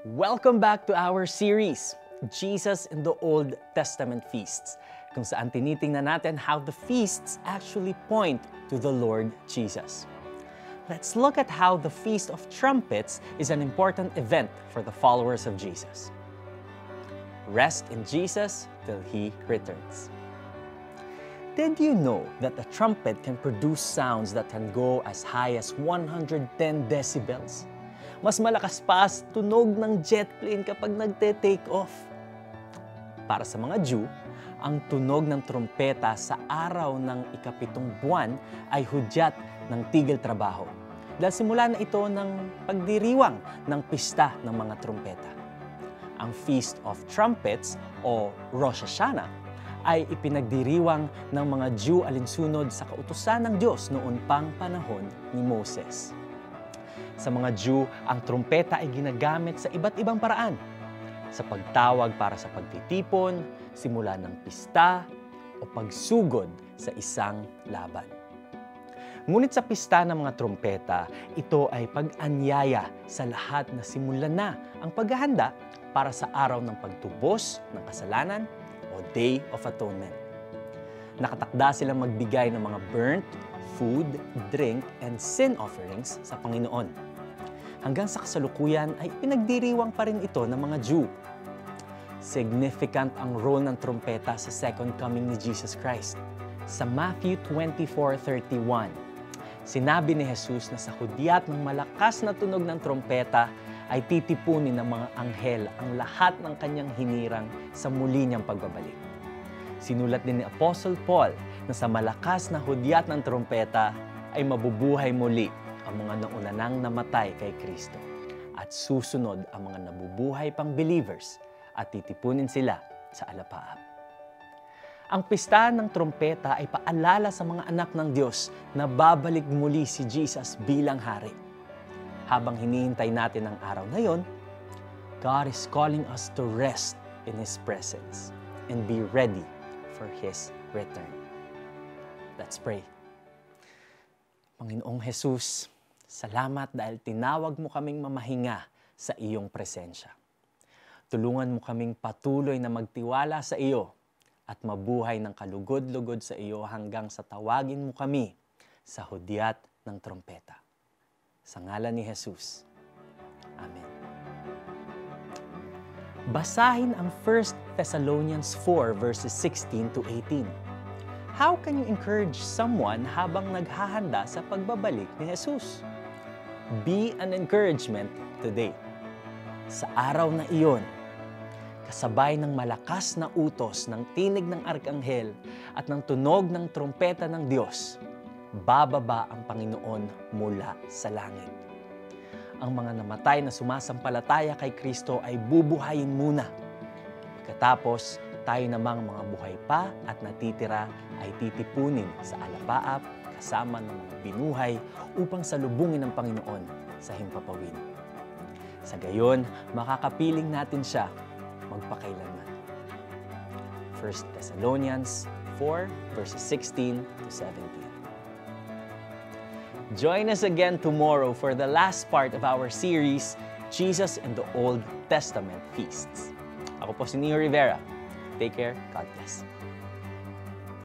Welcome back to our series, Jesus in the Old Testament Feasts, kung saan tinitingnan natin how the feasts actually point to the Lord Jesus. Let's look at how the Feast of Trumpets is an important event for the followers of Jesus. Rest in Jesus till He returns. Did you know that a trumpet can produce sounds that can go as high as 110 decibels? Mas malakas pa sa tunog ng jet plane kapag nagte-take off. Para sa mga Jew, ang tunog ng trumpeta sa araw ng ikapitong buwan ay hudyat ng tigil trabaho. Dahil simula na ito ng pagdiriwang ng pista ng mga trumpeta. Ang Feast of Trumpets o Rosh Hashanah ay ipinagdiriwang ng mga Jew alinsunod sa kautusan ng Diyos noon pang panahon ni Moses. Sa mga Jew, ang trumpeta ay ginagamit sa iba't ibang paraan. Sa pagtawag para sa pagtitipon, simula ng pista, o pagsugod sa isang laban. Ngunit sa pista ng mga trumpeta, ito ay pag-anyaya sa lahat na simulan na ang paghahanda para sa araw ng pagtubos ng kasalanan o Day of Atonement. Nakatakda silang magbigay ng mga burnt, food, drink, and sin offerings sa Panginoon. Hanggang sa kasalukuyan ay pinagdiriwang pa rin ito ng mga Jew. Significant ang role ng trumpeta sa second coming ni Jesus Christ. Sa Matthew 24:31, sinabi ni Jesus na sa hudyat ng malakas na tunog ng trumpeta ay titipunin ng mga anghel ang lahat ng kanyang hinirang sa muli niyang pagbabalik. Sinulat din ni Apostle Paul na sa malakas na hudyat ng trumpeta ay mabubuhay muli ang mga naunanang namatay kay Kristo at susunod ang mga nabubuhay pang believers at titipunin sila sa alapaap. Ang pista ng trumpeta ay paalala sa mga anak ng Diyos na babalik muli si Jesus bilang hari. Habang hinihintay natin ang araw na yon, God is calling us to rest in His presence and be ready for His return. Let's pray. Panginoong Jesus, salamat dahil tinawag mo kaming mamahinga sa iyong presensya. Tulungan mo kaming patuloy na magtiwala sa iyo at mabuhay ng kalugod-lugod sa iyo hanggang sa tawagin mo kami sa hudyat ng trompeta. Sa ngalan ni Jesus. Amen. Basahin ang 1 Thessalonians 4 verses 16 to 18. How can you encourage someone habang naghahanda sa pagbabalik ni Jesus? Be an encouragement today. Sa araw na iyon, kasabay ng malakas na utos ng tinig ng arkanghel at ng tunog ng trumpeta ng Diyos, bababa ang Panginoon mula sa langit. Ang mga namatay na sumasampalataya kay Kristo ay bubuhayin muna. Pagkatapos, tayo namang mga buhay pa at natitira ay titipunin sa alapaap kasama ng mga binuhay upang salubungin ng Panginoon sa himpapawid. Sa gayon, makakapiling natin siya magpakailanman. 1 Thessalonians 4 verses 16 to 17. Join us again tomorrow for the last part of our series, Jesus in the Old Testament Feasts. Ako po si Neo Rivera. Take care. God bless.